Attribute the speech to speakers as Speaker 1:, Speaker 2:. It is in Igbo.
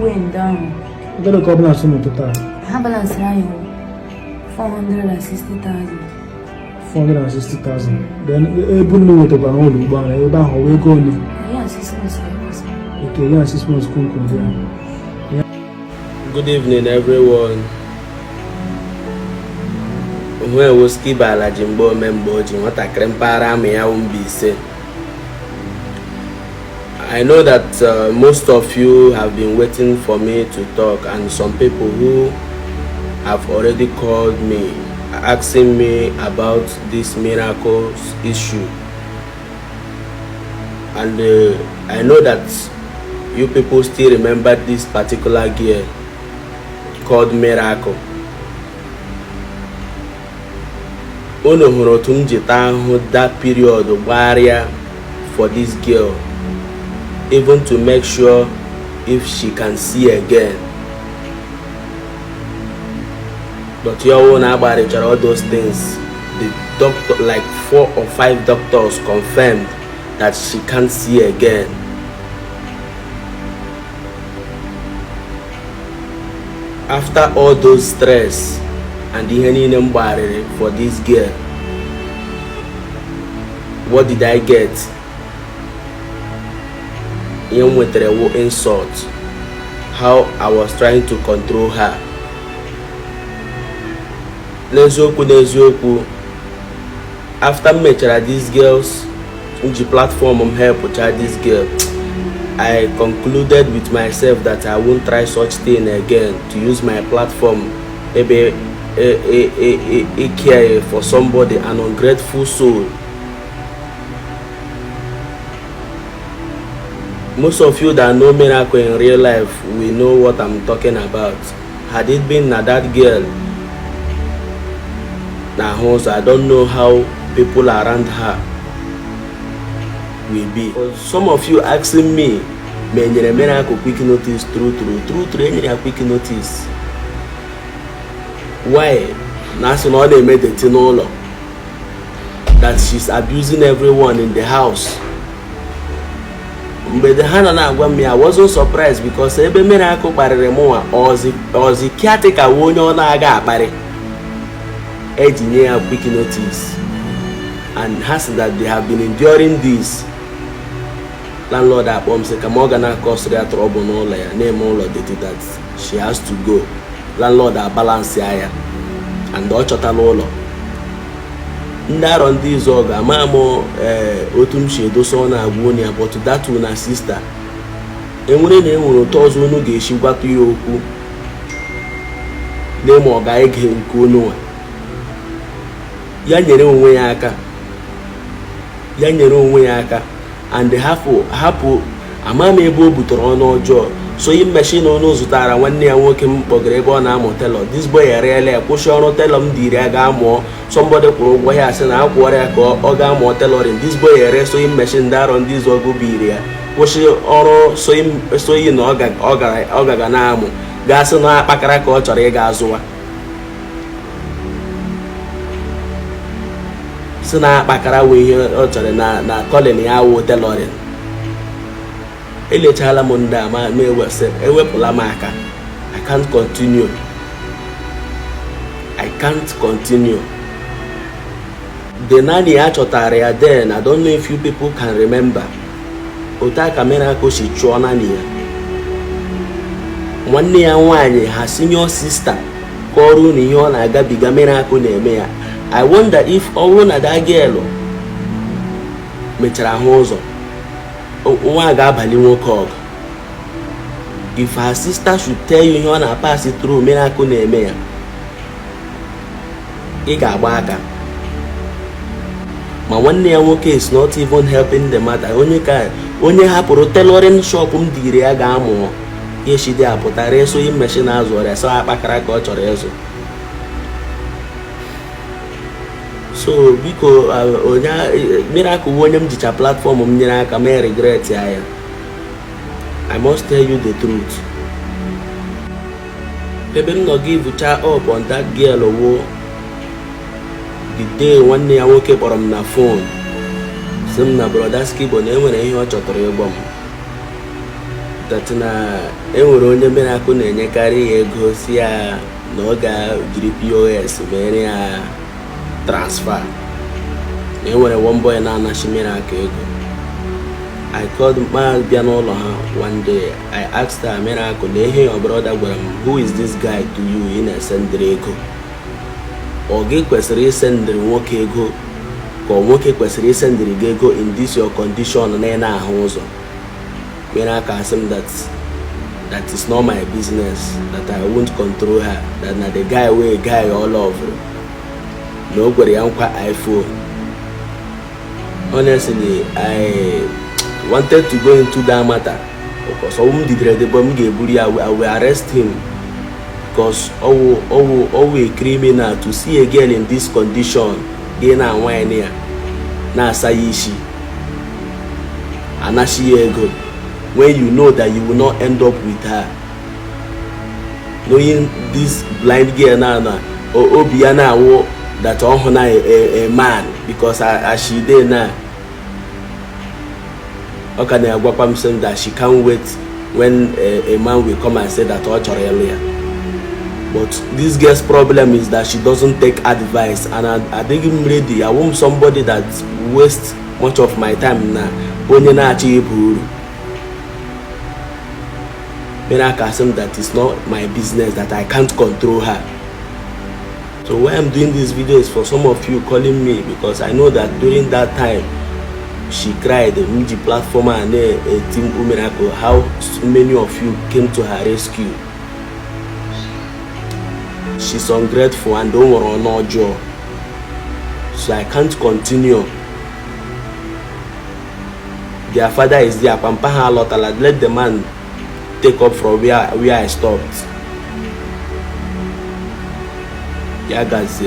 Speaker 1: went down.
Speaker 2: What the balance on total?
Speaker 1: How balance now? 460,000.
Speaker 2: 460,000. Then able to go on all the bank. About how we go on.
Speaker 1: Yeah, 6 months.
Speaker 2: Okay, yeah, 6 months.
Speaker 3: Good evening, everyone. When was Skibo la Jimbo member what a crempara me I won't be said. I know that most of you have been waiting for me to talk, and some people who have already called me asking me about this miracles issue. And I know that you people still remember this particular gear called miracle. Ono hụrụ otu m jita ahụ that period barrier for this girl, even to make sure if she can see again. But your own abarichara all those things. The doctor, like 4 or 5 doctors, confirmed that she can't see again. After all those stress and the henny barrier for this girl, what did I get? With a insult, how I was trying to control her. Nezoku. After meeting these girls, on the platform help this girl, I concluded with myself that I won't try such thing again, to use my platform maybe a care for somebody, an ungrateful soul. Most of you that know Miracle in real life will know what I'm talking about. Had it been that girl, I don't know how people around her will be. Some of you asking me, Miracle quick notice, true, quick notice. Why? National they made the tinolo that she's abusing everyone in the house. But the hand and me, I wasn't surprised, because every miracle by Remoa or the caretaker won't know Naga Barry. Engineer quick notice, and has that they have been enduring this. Landlord at home say Kamogana cause their trouble no like name all of the that she has to go. Landlord at balance here and the Ochotalo. Ndar on this orga, Mamo Otum Shedo son Agwonia, but that one a sister. And when they will toss one who gave she got to you. Name or guy came Kuno. Yanyere onwe aka, and they hapu amama ebe o butere ọnụ ọjọọ. So im machine ọnụ zụtara nwanne ya nwoke m kpọgara ebe ọ na-amụ telo. This boy erele kwụsị ọrụ telo m diri ya ga-amụọ. Somebody kwụrụ ụgwọ ya sị na akwụọrọ ya ka ọ ga-amụọ tailoring. This boy ere so im machine daro ndị zogo biri ya. Kwụsị ọrụ so yi na ọ gaga na-amụ. Ga-asị na akpakara ka ọ chọrọ ịga azụwa. So na akpakara we ihe ọ chọrọ na Colin ya wo tailoring. Elechala m ndị ama ewepụla m aka. I can't continue. The nanny achọtara ya then, I don't know if you people can remember. Otaka Miracle si chụọ nanny ya. Nwanne ya nwaanyị, her senior sister, kọrọ na ihe ọ na-agabiga Miracle na-eme ya. I wonder if ọwụ na that girl mechara hụ ụzọ, nwa ga-abalị nwoke ọgụ. If her sister should tell you ihe ọ na-pass through Miracle na-eme ya, ị ga-agba aka. Ma nwanne ya nwoke is not even helping the matter. Onye hapụrụ tailoring shop m diri ya ga-amụọ. Ihe shidi apụtara eso yi machine azụ ọrịa so akpakara ka ọ chọrọ ịzụ. So biko Miracle onye m jicha platform m nyere aka may regret ya. I must tell you the truth. Ebe m nọ give up on that girl wo the day nwanne ya nwoke kpọrọ m na phone sị m na brother Skibo na enwere ihe ọ chọtara ịgwa m. that na enwere onye miracle na-enyekarị ya ego si ya na ọ ga-jiri POS mere ya transfer. Enwere one boy na-anachi miracle ego. I called my bịa n'ụlọ ha one day. I asked her, miracle, your brother, who is this guy to you in a send ego? Or get kwesịrị send nwoke ego ka nwoke kwesịrị send ego in this your condition na ahụ ụzọ. Miracle asked him that is not my business, that I won't control her, that na the guy wey guy all over. No gwere ya nkwa iPhone. Honestly, I wanted to go into that matter because I will arrest him because a criminal to see a girl in this condition in a wine here na Ishi ego when you know that you will not end up with her, knowing this blind girl now Obiana that a man because as she did now. Okay, I'm saying that she can't wait when a man will come and say that earlier. But this girl's problem is that she doesn't take advice, and I think I'm ready. I want somebody that wastes much of my time now. Then I can say that it's not my business, that I can't control her. So why I'm doing this video is for some of you calling me, because I know that during that time she cried, the platformer and a team Miracle, how many of you came to her rescue. She's ungrateful and don't want no job. So I can't continue. Their father is there, Pampaha a lot, let the man take up from where I stopped. Yeah, guys.